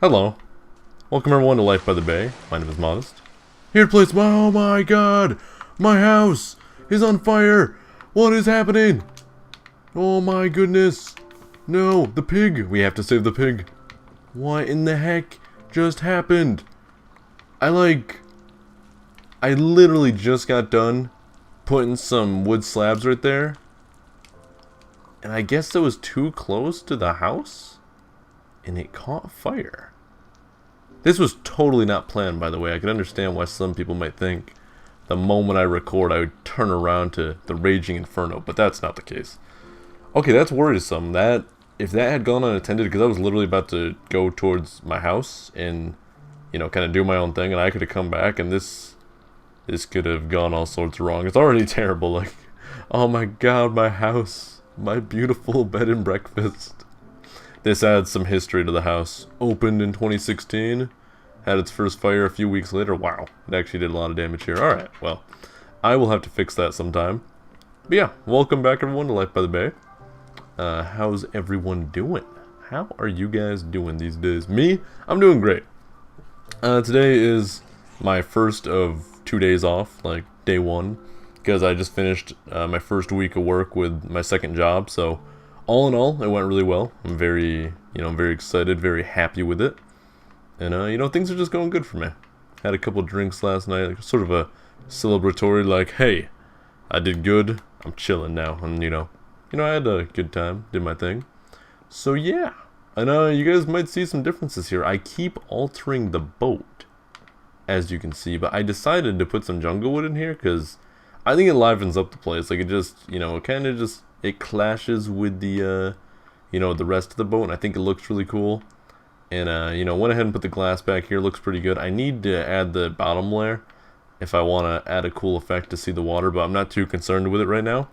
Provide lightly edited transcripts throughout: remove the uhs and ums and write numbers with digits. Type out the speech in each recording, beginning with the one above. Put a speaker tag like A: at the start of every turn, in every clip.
A: Hello. Welcome everyone to Life by the Bay. My name is Modest. Here to place oh my god! My house is on fire! What is happening? Oh my goodness! No, the pig! We have to save the pig. What in the heck just happened? I literally just got done putting some wood slabs right there. And I guess it was too close to the house? And it caught fire. This was totally not planned, by the way. I can understand why some people might think the moment I record I would turn around to the raging inferno, but that's not the case. Okay, that's worrisome. If that had gone unattended, because I was literally about to go towards my house and, you know, kind of do my own thing, and I could have come back, and this could have gone all sorts wrong. It's already terrible. Like, oh my god, my house, my beautiful bed and breakfast. This adds some history to the house. Opened in 2016, had its first fire a few weeks later. Wow, it actually did a lot of damage here. Alright, well, I will have to fix that sometime. But yeah, welcome back everyone to Life by the Bay. How's everyone doing? How are you guys doing these days? Me? I'm doing great. Today is my first of 2 days off, like day one, because I just finished my first week of work with my second job, so all in all, it went really well. I'm very excited, very happy with it. And, things are just going good for me. Had a couple drinks last night, like, sort of a celebratory, like, hey, I did good, I'm chilling now. And, I had a good time, did my thing. So, yeah. And, you guys might see some differences here. I keep altering the boat, as you can see, but I decided to put some jungle wood in here, because I think it livens up the place. Like, it just, it kind of just, it clashes with the, the rest of the boat, and I think it looks really cool. And, went ahead and put the glass back here. Looks pretty good. I need to add the bottom layer if I want to add a cool effect to see the water, but I'm not too concerned with it right now.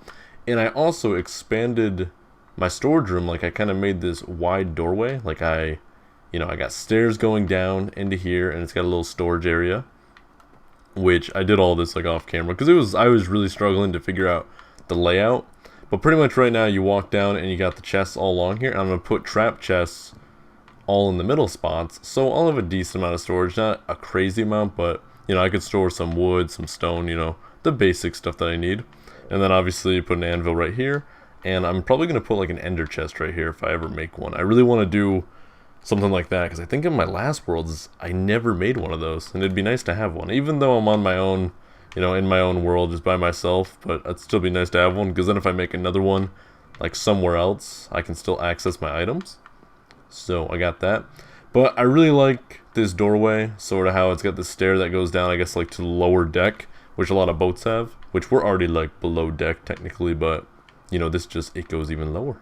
A: And I also expanded my storage room. Like, I kind of made this wide doorway. Like, I got stairs going down into here, and it's got a little storage area, which I did all this, like, off camera, because I was really struggling to figure out the layout. But pretty much right now you walk down and you got the chests all along here. And I'm going to put trap chests all in the middle spots. So I'll have a decent amount of storage. Not a crazy amount, but, I could store some wood, some stone, the basic stuff that I need. And then obviously put an anvil right here. And I'm probably going to put like an ender chest right here if I ever make one. I really want to do something like that, because I think in my last worlds I never made one of those. And it'd be nice to have one. Even though I'm on my own, in my own world, just by myself, but it'd still be nice to have one, because then if I make another one, like somewhere else, I can still access my items. So I got that. But I really like this doorway, sort of how it's got the stair that goes down, I guess, like to the lower deck, which a lot of boats have, which we're already like below deck technically, but this just, it goes even lower.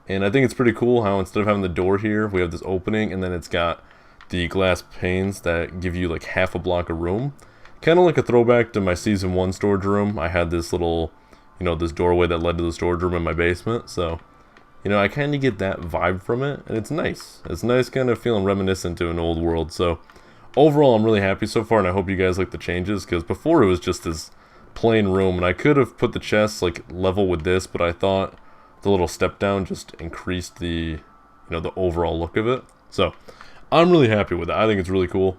A: And I think it's pretty cool how instead of having the door here, we have this opening, and then it's got the glass panes that give you like half a block of room. Kind of like a throwback to my Season 1 storage room. I had this little, this doorway that led to the storage room in my basement. So, I kind of get that vibe from it. And it's nice. It's nice kind of feeling reminiscent to an old world. So, overall, I'm really happy so far. And I hope you guys like the changes. Because before it was just this plain room. And I could have put the chests like level with this. But I thought the little step down just increased the, the overall look of it. So, I'm really happy with it. I think it's really cool.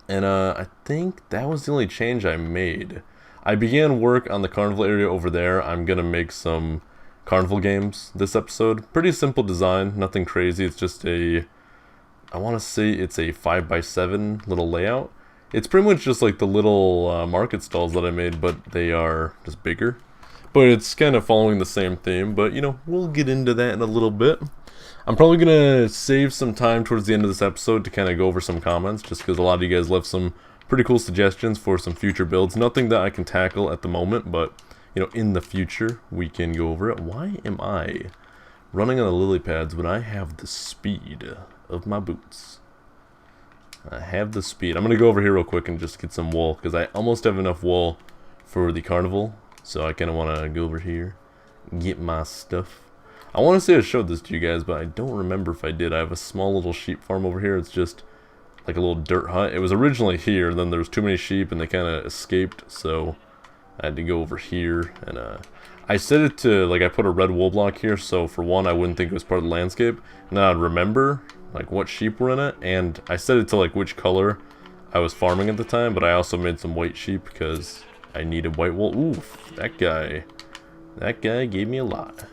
A: And I think that was the only change I made. I began work on the carnival area over there. I'm going to make some carnival games this episode. Pretty simple design, nothing crazy. It's just I want to say it's a 5x7 little layout. It's pretty much just like the little market stalls that I made, but they are just bigger. But it's kind of following the same theme, but we'll get into that in a little bit. I'm probably going to save some time towards the end of this episode to kind of go over some comments, just because a lot of you guys left some pretty cool suggestions for some future builds. Nothing that I can tackle at the moment, but, in the future, we can go over it. Why am I running on the lily pads when I have the speed of my boots? I have the speed. I'm going to go over here real quick and just get some wool, because I almost have enough wool for the carnival. So I kind of want to go over here, get my stuff. I want to say I showed this to you guys, but I don't remember if I did. I have a small little sheep farm over here. It's just like a little dirt hut. It was originally here, then there was too many sheep and they kind of escaped, so I had to go over here. And I set it to, like, I put a red wool block here, so for one, I wouldn't think it was part of the landscape, and then I'd remember like what sheep were in it, and I set it to like which color I was farming at the time, but I also made some white sheep because I needed white wool. Oof, that guy gave me a lot.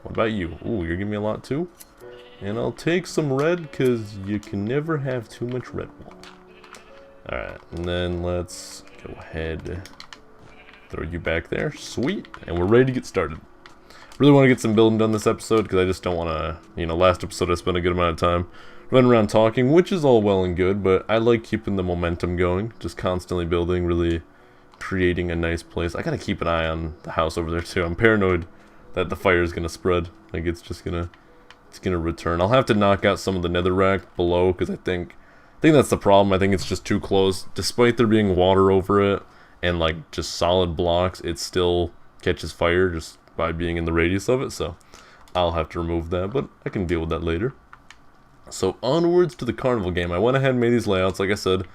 A: What about you? Ooh, you're giving me a lot too? And I'll take some red, because you can never have too much red wool. Alright, and then let's go ahead, throw you back there. Sweet, and we're ready to get started. Really want to get some building done this episode, because I just don't want to, you know, last episode I spent a good amount of time running around talking, which is all well and good, but I like keeping the momentum going, just constantly building, really creating a nice place. I gotta keep an eye on the house over there too. I'm paranoid that the fire is gonna spread, like it's gonna return. I'll have to knock out some of the netherrack below, because I think that's the problem. I think it's just too close. Despite there being water over it and like just solid blocks, it still catches fire just by being in the radius of it, so I'll have to remove that, but I can deal with that later. So onwards to the carnival game. I went ahead and made these layouts. Like I said,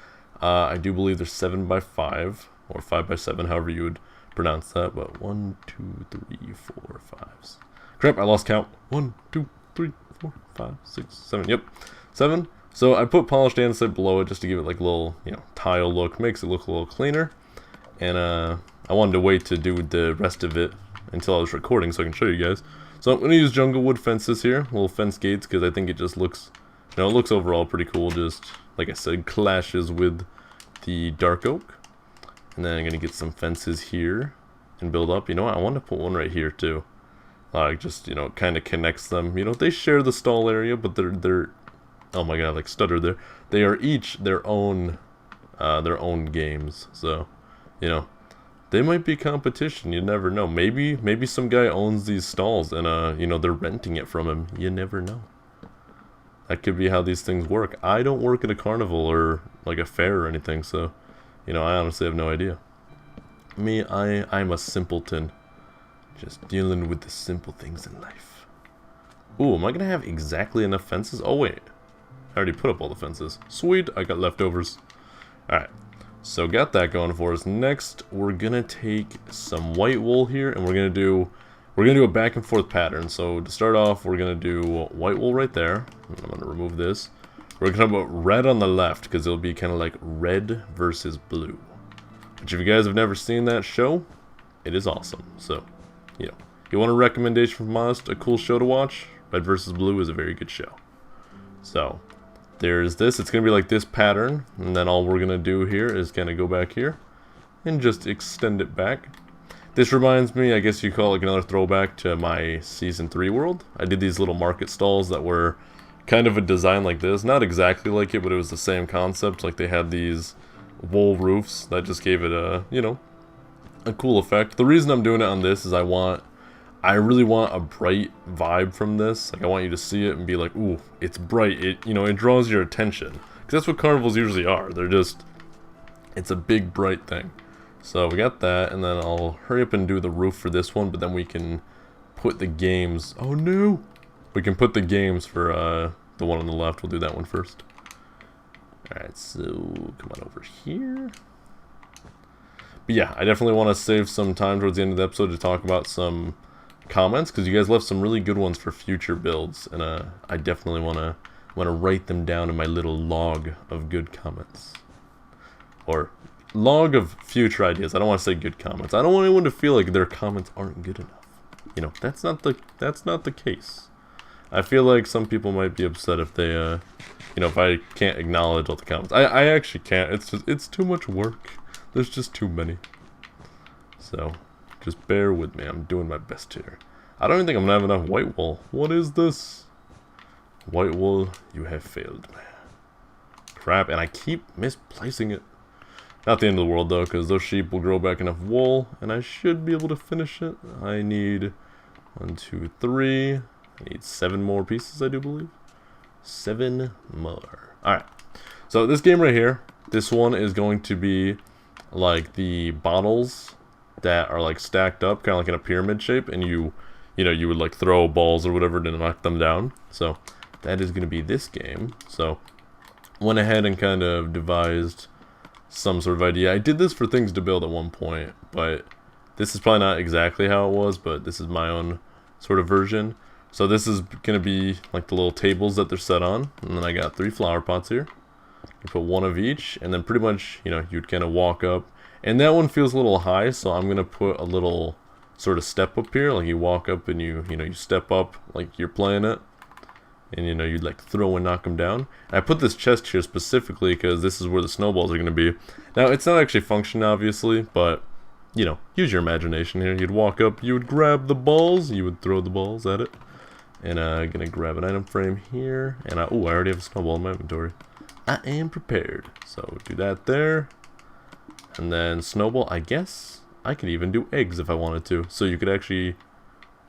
A: I do believe they're 7x5 or 5x7, however you would pronounce that, but 1, 2, 3, 4, 5. Crap, I lost count. 1, 2, 3, 4, 5, 6, 7. Yep, 7. So I put polished andesite below it just to give it like a little, you know, tile look, makes it look a little cleaner. And I wanted to wait to do the rest of it until I was recording so I can show you guys. So I'm going to use jungle wood fences here, little fence gates, because I think it just looks, you know, it looks overall pretty cool. Just, like I said, clashes with the dark oak. And then I'm going to get some fences here and build up. You know what, I want to put one right here too. Just, you know, kind of connects them. You know, they share the stall area, but they're oh my god, like stuttered there. They are each their own games. So, you know, they might be competition. You never know. Maybe some guy owns these stalls and you know, they're renting it from him. You never know. That could be how these things work. I don't work at a carnival or like a fair or anything, so you know, I honestly have no idea. Me, I'm a simpleton, just dealing with the simple things in life. Ooh, am I gonna have exactly enough fences? Oh wait, I already put up all the fences. Sweet, I got leftovers. Alright, so got that going for us. Next, we're gonna take some white wool here, and we're gonna do a back and forth pattern. So to start off, we're gonna do white wool right there. I'm gonna remove this. We're gonna put red on the left, because it'll be kind of like red versus blue. Which, if you guys have never seen that show, it is awesome. So, you know, if you want a recommendation from us, a cool show to watch, Red versus Blue is a very good show. So, there's this. It's going to be like this pattern, and then all we're going to do here is kind of go back here and just extend it back. This reminds me, I guess you call it like another throwback to my Season 3 world. I did these little market stalls that were kind of a design like this. Not exactly like it, but it was the same concept. Like they had these wool roofs that just gave it a, you know, a cool effect. The reason I'm doing it on this is I really want a bright vibe from this. Like I want you to see it and be like, ooh, it's bright. It, you know, it draws your attention. Because that's what carnivals usually are. They're just, it's a big bright thing. So we got that, and then I'll hurry up and do the roof for this one, but then we can put the games. Oh no! We can put the games for the one on the left. We'll do that one first. Alright, so come on over here. But yeah, I definitely want to save some time towards the end of the episode to talk about some comments, because you guys left some really good ones for future builds, and I definitely want to write them down in my little log of good comments. Or log of future ideas. I don't want to say good comments. I don't want anyone to feel like their comments aren't good enough. You know, that's not the case. I feel like some people might be upset if they you know, if I can't acknowledge all the comments. I actually can't. It's too much work. There's just too many. So, just bear with me. I'm doing my best here. I don't even think I'm gonna have enough white wool. What is this? White wool, you have failed me. Crap, and I keep misplacing it. Not the end of the world though, because those sheep will grow back enough wool, and I should be able to finish it. I need 1, 2, 3. I need 7 more pieces, I do believe. 7 more. Alright. So this game right here, this one is going to be like the bottles that are like stacked up, kind of like in a pyramid shape, and you know, you would like throw balls or whatever to knock them down. So that is going to be this game. So went ahead and kind of devised some sort of idea. I did this for things to build at one point, but this is probably not exactly how it was, but this is my own sort of version. So this is going to be like the little tables that they're set on. And then I got 3 flower pots here. You put 1 of each, and then pretty much, you know, you'd kind of walk up. And that one feels a little high, so I'm going to put a little sort of step up here. Like you walk up and you step up like you're playing it. And, you know, you'd like throw and knock them down. And I put this chest here specifically because this is where the snowballs are going to be. Now, it's not actually function, obviously, but, you know, use your imagination here. You'd walk up, you would grab the balls, you would throw the balls at it. And I'm going to grab an item frame here. And, I already have a snowball in my inventory. I am prepared. So, do that there. And then snowball, I guess I could even do eggs if I wanted to. So, you could actually...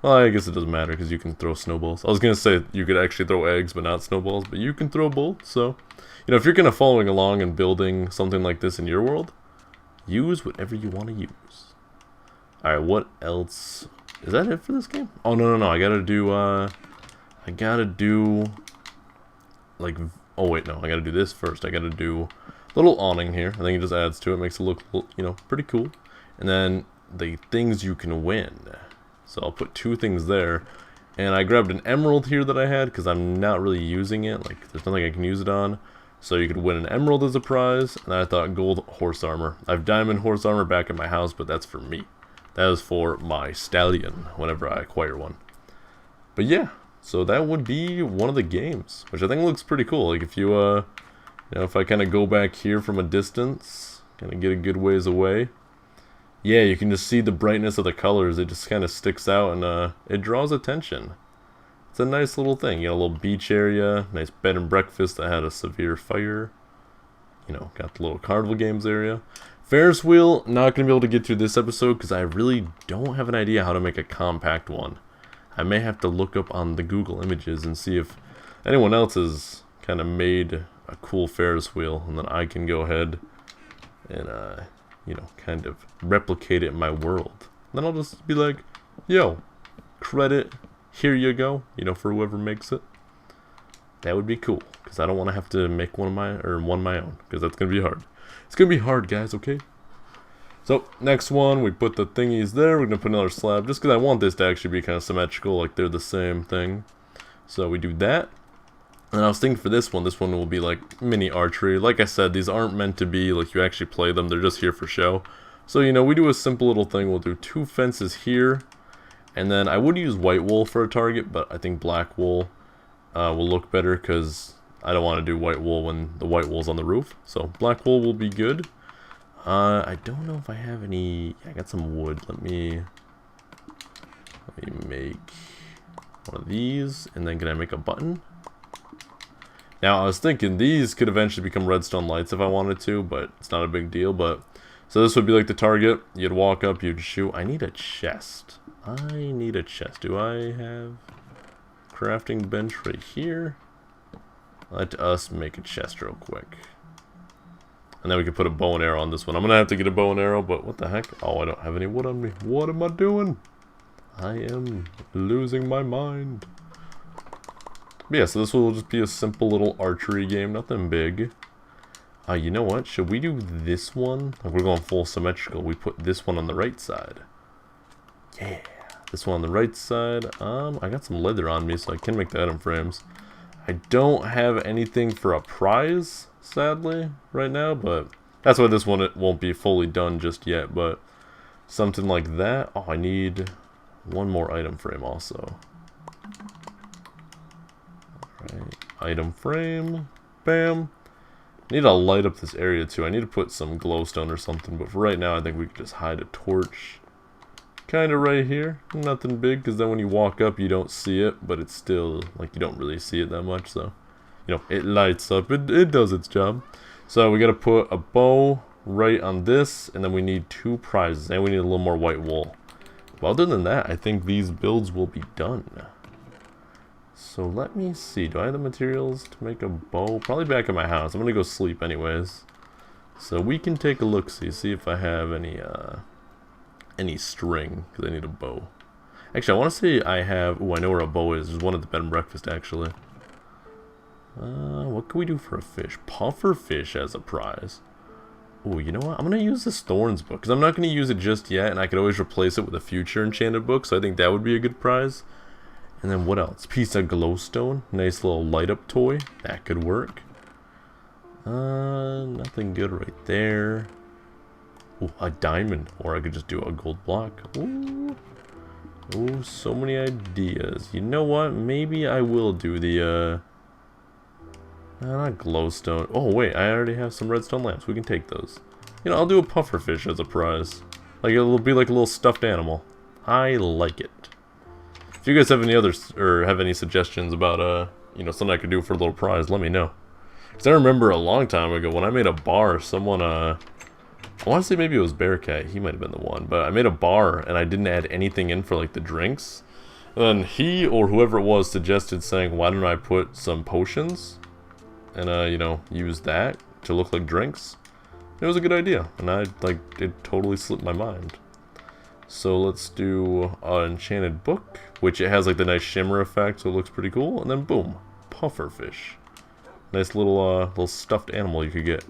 A: Well, I guess it doesn't matter because you can throw snowballs. I was going to say you could actually throw eggs but not snowballs, but you can throw both. So, you know, if you're kind of following along and building something like this in your world, use whatever you want to use. Alright, what else? Is that it for this game? Oh, no. I gotta do, like, oh wait, no. I gotta do this first. I gotta do a little awning here. I think it just adds to it. Makes it look, you know, pretty cool. And then the things you can win. So I'll put 2 things there. And I grabbed an emerald here that I had because I'm not really using it. Like, there's nothing I can use it on. So you could win an emerald as a prize. And I thought gold horse armor. I have diamond horse armor back at my house, but that's for me. That is for my stallion whenever I acquire one. But yeah, so that would be one of the games, which I think looks pretty cool. Like if you, you know, if I kind of go back here from a distance, kind of get a good ways away. Yeah, you can just see the brightness of the colors. It just kind of sticks out and it draws attention. It's a nice little thing. You got a little beach area, nice bed and breakfast that had a severe fire. You know, got the little carnival games area. Ferris wheel, not going to be able to get through this episode because I really don't have an idea how to make a compact one. I may have to look up on the Google images and see if anyone else has kind of made a cool Ferris wheel, and then I can go ahead and, you know, kind of replicate it in my world. Then I'll just be like, yo, credit, here you go, you know, for whoever makes it. That would be cool, because I don't want to have to make one my own, because that's going to be hard. It's going to be hard, guys, okay? So, next one, we put the thingies there. We're going to put another slab, just because I want this to actually be kind of symmetrical, like they're the same thing. So, we do that. And I was thinking for this one will be like mini archery. Like I said, these aren't meant to be like you actually play them. They're just here for show. So, you know, we do a simple little thing. We'll do 2 fences here. And then I would use white wool for a target, but I think black wool will look better because I don't want to do white wool when the white wool's on the roof. So, black wool will be good. I don't know if I have any... I got some wood. Let me make one of these. And then can I make a button? Now, I was thinking these could eventually become redstone lights if I wanted to, but it's not a big deal. But so this would be like the target. You'd walk up, you'd shoot. I need a chest. Do I have crafting bench right here? Let us make a chest real quick. And then we can put a bow and arrow on this one. I'm going to have to get a bow and arrow, but what the heck? Oh, I don't have any wood on me. What am I doing? I am losing my mind. But yeah, so this will just be a simple little archery game. Nothing big. You know what? Should we do this one? Like, we're going full symmetrical. We put this one on the right side. Yeah. This one on the right side. I got some leather on me, so I can make the item frames. I don't have anything for a prize, sadly, right now, but that's why this one it won't be fully done just yet, but something like that. Oh, I need one more item frame also. Alright, item frame, bam. I need to light up this area too. I need to put some glowstone or something, but for right now I think we could just hide a torch. Kinda right here, nothing big, because then when you walk up you don't see it, but it's still, like, you don't really see it that much, so, you know, it lights up, it does its job. So we gotta put a bow right on this, and then we need 2 prizes, and we need a little more white wool. But other than that, I think these builds will be done. So let me see, do I have the materials to make a bow? Probably back at my house. I'm gonna go sleep anyways. So we can take a look, see if I have any string, because I need a bow. Actually, I want to say I have... Oh, I know where a bow is. There's one at the bed and breakfast, actually. What can we do for a fish? Puffer fish as a prize. Oh, you know what? I'm going to use this Thorns book, because I'm not going to use it just yet, and I could always replace it with a future enchanted book, so I think that would be a good prize. And then what else? Piece of glowstone. Nice little light up toy. That could work. Nothing good right there. Ooh, a diamond. Or I could just do a gold block. Ooh. Ooh, so many ideas. You know what? Maybe I will do the, not glowstone. Oh, wait. I already have some redstone lamps. We can take those. You know, I'll do a pufferfish as a prize. Like, it'll be like a little stuffed animal. I like it. If you guys have any others, or have any suggestions about, you know, something I could do for a little prize, let me know. Because I remember a long time ago when I made a bar, someone, I want to say maybe it was Bearcat, he might have been the one, but I made a bar and I didn't add anything in for, like, the drinks. And then he, or whoever it was, suggested saying, why don't I put some potions and, you know, use that to look like drinks. It was a good idea, and it totally slipped my mind. So let's do an enchanted book, which it has like the nice shimmer effect, so it looks pretty cool. And then boom, pufferfish. Nice little stuffed animal you could get.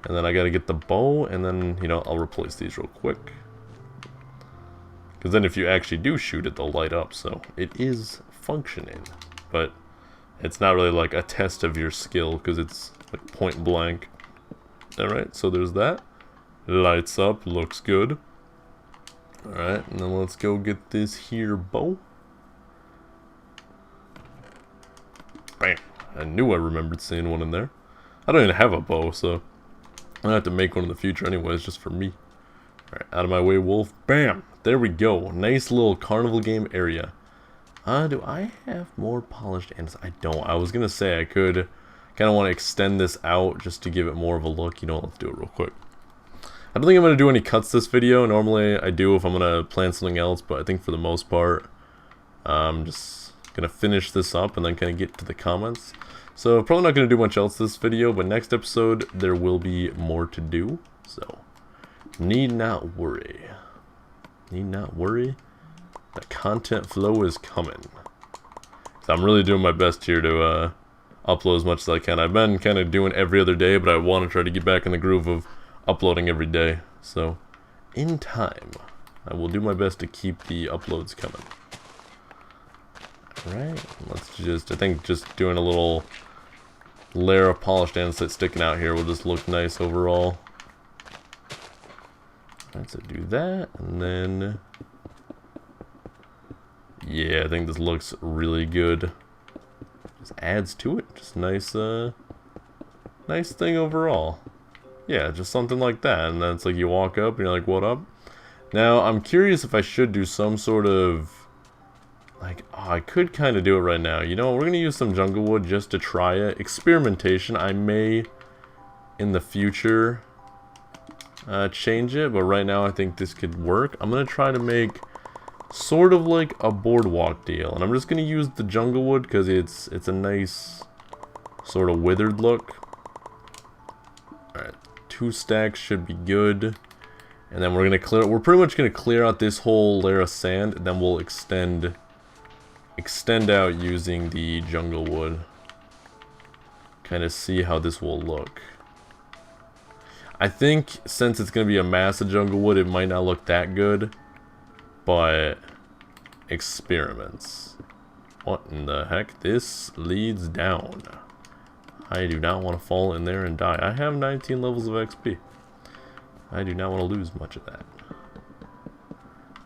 A: And then I gotta get the bow, and then, you know, I'll replace these real quick. Because then if you actually do shoot it, they'll light up, so it is functioning. But it's not really like a test of your skill, because it's like point blank. Alright, so there's that. Lights up, looks good. Alright, and then let's go get this here bow. Bam! I knew I remembered seeing one in there. I don't even have a bow, so I'm gonna have to make one in the future anyways, just for me. Alright, out of my way, wolf. Bam! There we go. Nice little carnival game area. Do I have more polished ends? I don't. I was gonna say I could kind of want to extend this out just to give it more of a look. You know what, let's do it real quick. I don't think I'm going to do any cuts this video. Normally I do if I'm going to plan something else, but I think for the most part I'm just going to finish this up and then kind of get to the comments. So probably not going to do much else this video, but next episode there will be more to do. So need not worry. Need not worry. The content flow is coming. So I'm really doing my best here to upload as much as I can. I've been kind of doing every other day, but I want to try to get back in the groove of uploading every day. So in time, I will do my best to keep the uploads coming. Alright, let's just, I think just doing a little layer of polished andesite sticking out here will just look nice overall. Alright, so do that, and then yeah, I think this looks really good. Just adds to it. Just nice, nice thing overall. Yeah, just something like that. And then it's like you walk up and you're like, what up? Now, I'm curious if I should do some sort of, like, oh, I could kind of do it right now. You know, we're going to use some jungle wood just to try it. Experimentation. I may, in the future, change it. But right now, I think this could work. I'm going to try to make sort of like a boardwalk deal, and I'm just gonna use the jungle wood because it's a nice sort of withered look. Alright, 2 stacks should be good, and then we're pretty much gonna clear out this whole layer of sand, and then we'll extend out using the jungle wood. Kind of see how this will look. I think since it's gonna be a mass of jungle wood, it might not look that good. But experiments. What in the heck? This leads down. I do not want to fall in there and die. I have 19 levels of XP. I do not want to lose much of that.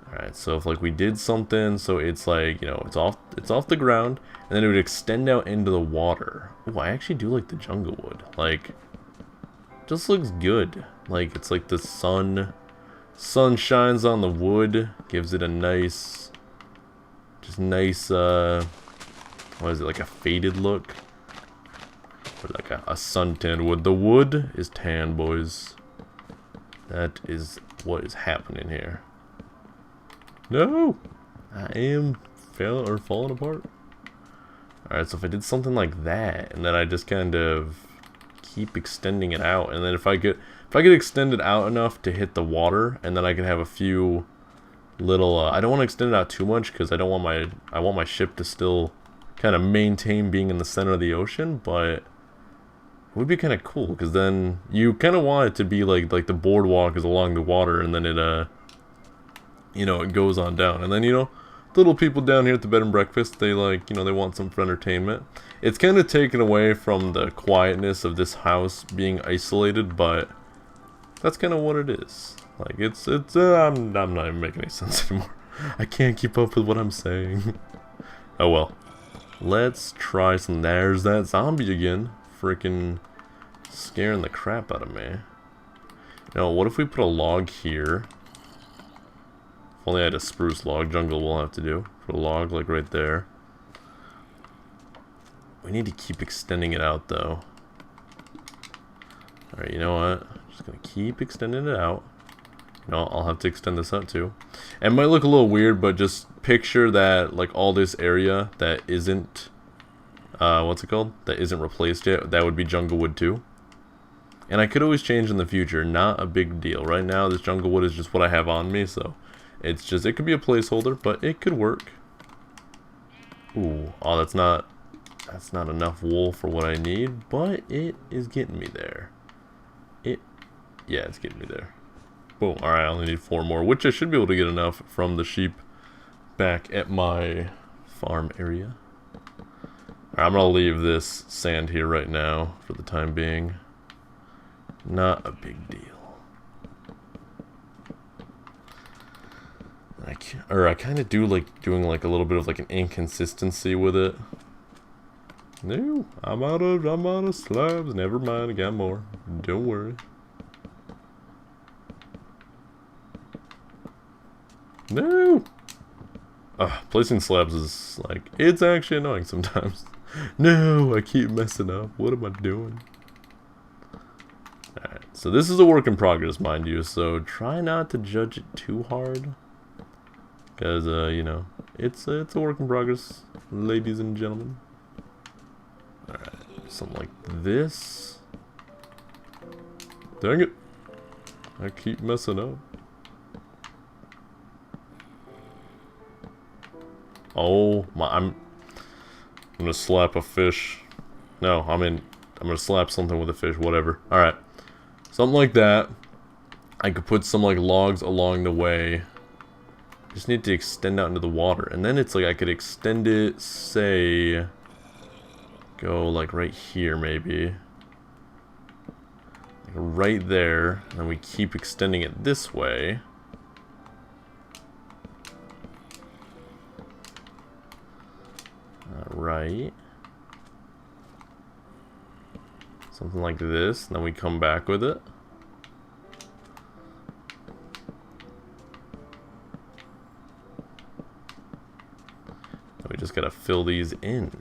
A: Alright, so if like we did something so it's like, you know, it's off the ground, and then it would extend out into the water. Oh, I actually do like the jungle wood. Like, just looks good. Like, it's like the sun shines on the wood, gives it a nice, just nice, what is it, like a faded look? Or like a sun-tanned wood. The wood is tan, boys. That is what is happening here. No! I am falling apart. Alright, so if I did something like that, and then I just kind of keep extending it out, and then if I get extended out enough to hit the water, and then I can have a few little, I don't want to extend it out too much because I want my ship to still kind of maintain being in the center of the ocean, but it would be kind of cool because then you kind of want it to be like the boardwalk is along the water, and then it, you know, it goes on down, and then, you know, little people down here at the bed and breakfast, they like, you know, they want some for entertainment. It's kind of taken away from the quietness of this house being isolated, but that's kind of what it is. Like, I'm not even making any sense anymore. I can't keep up with what I'm saying. Oh well. Let's try some. There's that zombie again. Freaking scaring the crap out of me. Now, what if we put a log here? If only I had a spruce log. Jungle will have to do. Put a log, like, right there. We need to keep extending it out, though. Alright, you know what? I'm just gonna keep extending it out. No, I'll have to extend this out too. It might look a little weird, but just picture that, like, all this area that isn't, what's it called? That isn't replaced yet. That would be jungle wood too. And I could always change in the future. Not a big deal. Right now, this jungle wood is just what I have on me, so it's just, it could be a placeholder, but it could work. Ooh, oh, that's not enough wool for what I need, but it is getting me there. Yeah, it's getting me there. Boom. Alright, I only need 4 more, which I should be able to get enough from the sheep back at my farm area. Alright, I'm gonna leave this sand here right now for the time being. Not a big deal. I kind of do like doing like a little bit of like an inconsistency with it. No, I'm out of slabs. Never mind, I got more. Don't worry. No! Placing slabs is like, it's actually annoying sometimes. No, I keep messing up. What am I doing? Alright, so this is a work in progress, mind you, so try not to judge it too hard. Because, you know, it's a work in progress, ladies and gentlemen. Alright, something like this. Dang it! I keep messing up. Oh my, I'm gonna slap a fish. No, I'm gonna slap something with a fish, whatever. Alright. Something like that. I could put some like logs along the way. Just need to extend out into the water. And then it's like I could extend it, say, go like right here maybe. Like right there. And then we keep extending it this way. Right. Something like this, and then we come back with it. And we just gotta fill these in.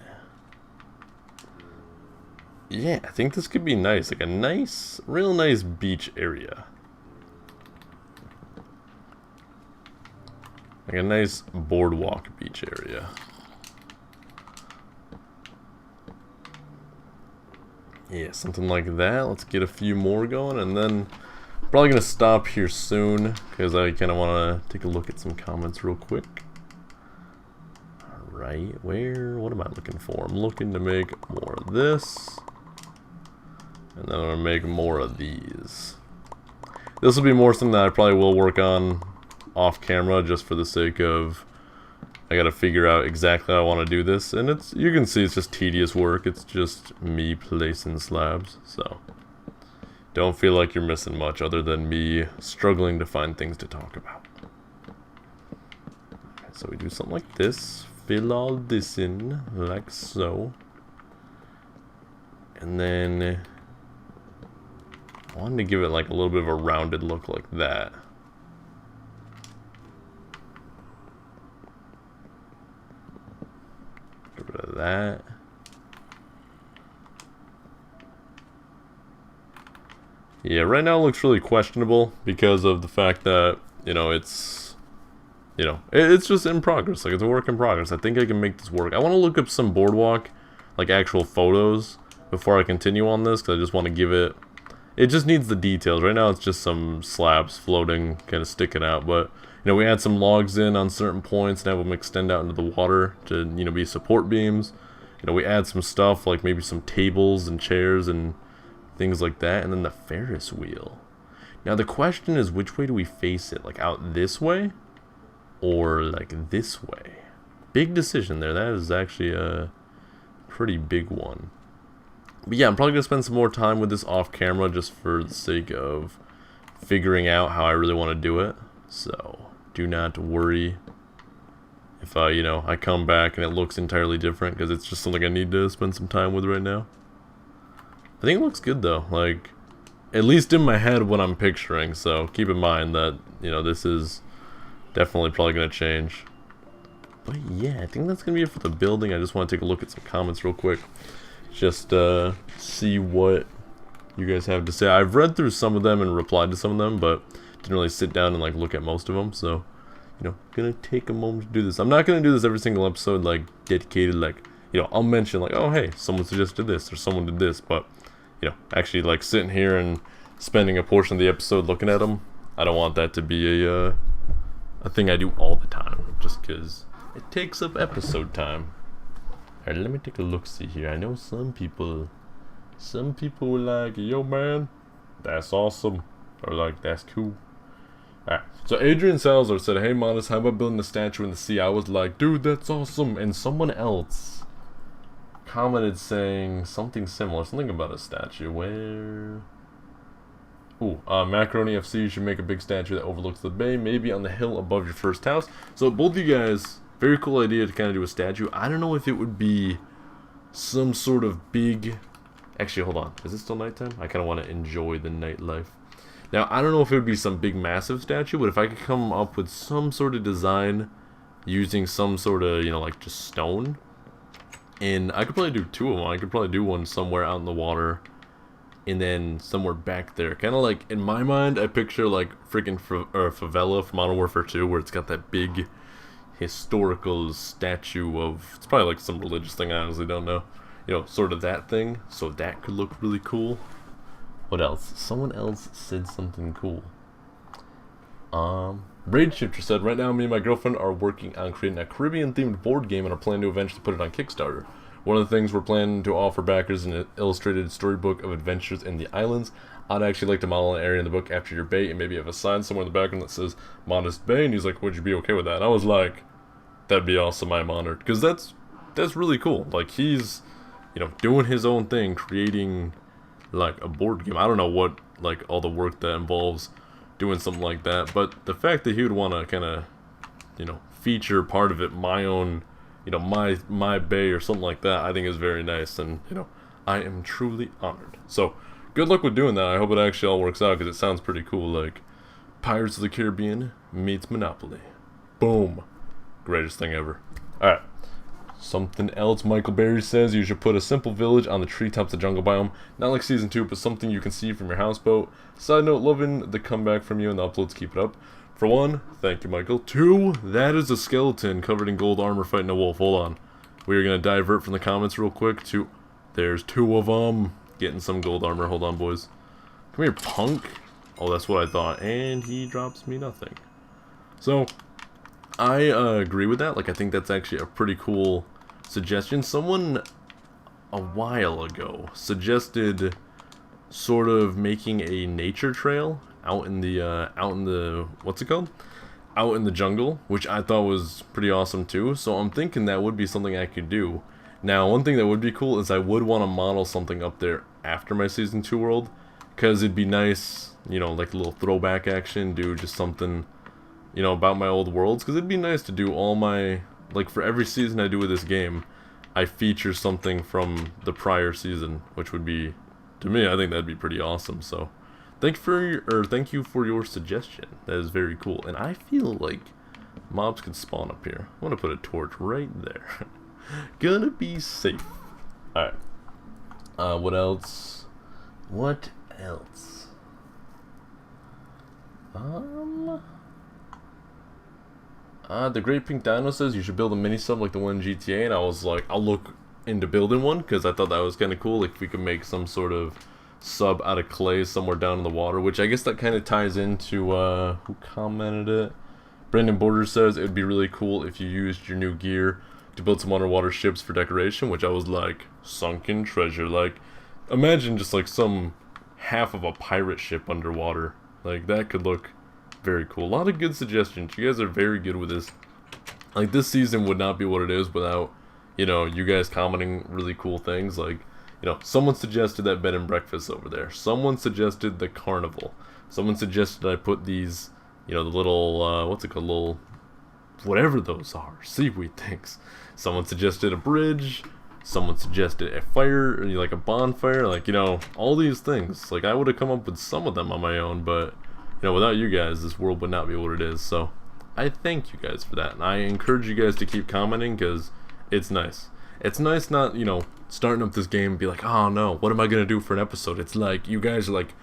A: Yeah, I think this could be nice. Like a nice, real nice beach area. Like a nice boardwalk beach area. Yeah, something like that. Let's get a few more going, and then I'm probably going to stop here soon, because I kind of want to take a look at some comments real quick. Alright, what am I looking for? I'm looking to make more of this, and then I'm going to make more of these. This will be more something that I probably will work on off camera, just for the sake of I gotta figure out exactly how I want to do this, and you can see it's just tedious work. It's just me placing slabs, so don't feel like you're missing much other than me struggling to find things to talk about. Okay, so we do something like this, fill all this in like so, and then I wanted to give it like a little bit of a rounded look like that. Of that. Yeah, right now it looks really questionable because of the fact that, you know, it's just in progress. Like, it's a work in progress. I think I can make this work. I want to look up some boardwalk, like actual photos, before I continue on this, because I just want to give it just needs the details. Right now it's just some slabs floating, kind of sticking out, but you know, we add some logs in on certain points and have them extend out into the water to, you know, be support beams. You know, we add some stuff like maybe some tables and chairs and things like that, and then the Ferris wheel. Now the question is, which way do we face it? Like out this way or like this way? Big decision there. That is actually a pretty big one. But yeah, I'm probably going to spend some more time with this off camera just for the sake of figuring out how I really want to do it. So, do not worry if I come back and it looks entirely different, because it's just something I need to spend some time with right now. I think it looks good though, like, at least in my head what I'm picturing, so keep in mind that, this is definitely probably going to change. But yeah, I think that's going to be it for the building. I just want to take a look at some comments real quick. Just see what you guys have to say. I've read through some of them and replied to some of them, but didn't really sit down and like look at most of them. So, gonna take a moment to do this. I'm not gonna do this every single episode, like dedicated, like, I'll mention like, oh hey, someone suggested this or someone did this, but actually like sitting here and spending a portion of the episode looking at them, I don't want that to be a thing I do all the time, just because it takes up episode time. Alright, let me take a look-see here. I know some people were like, yo man, that's awesome, or like, that's cool. Alright, so Adrian Salazar said, hey Modest, how about building a statue in the sea? I was like, dude, that's awesome. And someone else commented saying something similar, something about a statue. Where? Ooh, Macaroni FC should make a big statue that overlooks the bay, maybe on the hill above your first house. So both of you guys, very cool idea to kind of do a statue. I don't know if it would be some sort of big... Actually, hold on. Is it still nighttime? I kind of want to enjoy the nightlife. Now, I don't know if it would be some big massive statue, but if I could come up with some sort of design using some sort of, like just stone, and I could probably do two of them. I could probably do one somewhere out in the water, and then somewhere back there. Kind of like, in my mind, I picture like freaking favela from Modern Warfare 2, where it's got that big historical statue of, it's probably like some religious thing, I honestly don't know. Sort of that thing. So that could look really cool. What else? Someone else said something cool. Braid Shifter said, right now me and my girlfriend are working on creating a Caribbean themed board game and are planning to eventually put it on Kickstarter. One of the things we're planning to offer backers an illustrated storybook of adventures in the islands. I'd actually like to model an area in the book after your bay and maybe have a sign somewhere in the background that says Modest Bay, and he's like, would you be okay with that? And I was like, that'd be awesome, I'm honored, because that's really cool. Like, he's doing his own thing, creating like a board game. I don't know what like all the work that involves doing something like that, but the fact that he would want to kind of feature part of it, my own my bay or something like that, I think is very nice, and I am truly honored. So good luck with doing that. I hope it actually all works out, because it sounds pretty cool. Like Pirates of the Caribbean meets Monopoly. Boom. Greatest thing ever. Alright. Something else Michael Berry says, you should put a simple village on the treetops of jungle biome. Not like season 2, but something you can see from your houseboat. Side note, loving the comeback from you and the uploads, keep it up. For one, thank you Michael. 2, that is a skeleton covered in gold armor fighting a wolf. Hold on. We are going to divert from the comments real quick to... There's 2 of them getting some gold armor. Hold on, boys. Come here, punk. Oh, that's what I thought. And he drops me nothing. So, I agree with that. Like, I think that's actually a pretty cool suggestion. Someone a while ago suggested sort of making a nature trail out in the what's it called? Out in the jungle, which I thought was pretty awesome too. So I'm thinking that would be something I could do. Now, one thing that would be cool is I would want to model something up there after my season 2 world, because it'd be nice, like a little throwback action, do just something about my old worlds, because it'd be nice to do all my, like, for every season I do with this game, I feature something from the prior season, which would be, to me, I think that'd be pretty awesome. So, thank you for your suggestion. That is very cool, and I feel like mobs could spawn up here. I'm gonna put a torch right there. Gonna be safe. All right. What else? What else? The Great Pink Dino says you should build a mini sub like the one in GTA, and I was like, I'll look into building one, because I thought that was kind of cool. Like, if we could make some sort of sub out of clay somewhere down in the water, which I guess that kind of ties into, who commented it? Brandon Borders says it would be really cool if you used your new gear to build some underwater ships for decoration, which I was like, sunken treasure. Like, imagine just like some half of a pirate ship underwater. Like, that could look very cool. A lot of good suggestions. You guys are very good with this. Like, this season would not be what it is without, you know, you guys commenting really cool things. Like, you know, someone suggested that bed and breakfast over there. Someone suggested the carnival. Someone suggested I put these, you know, the little, what's it called, little, whatever those are, seaweed things. Someone suggested a bridge. Someone suggested a fire, or like a bonfire, like, you know, all these things. Like, I would have come up with some of them on my own, but, you know, without you guys, this world would not be what it is. So, I thank you guys for that, and I encourage you guys to keep commenting, because it's nice. It's nice not, you know, starting up this game and be like, oh no, what am I gonna do for an episode? It's like, you guys are like,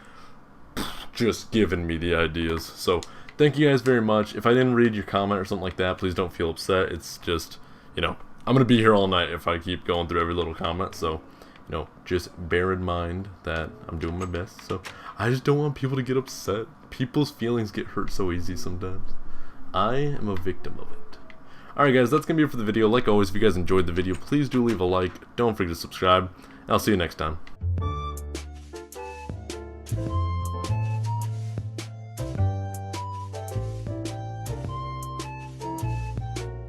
A: just giving me the ideas. So, thank you guys very much. If I didn't read your comment or something like that, please don't feel upset. It's just, you know, I'm going to be here all night if I keep going through every little comment. So, you know, just bear in mind that I'm doing my best. So, I just don't want people to get upset. People's feelings get hurt so easy sometimes. I am a victim of it. Alright guys, that's going to be it for the video. Like always, if you guys enjoyed the video, please do leave a like. Don't forget to subscribe. And I'll see you next time.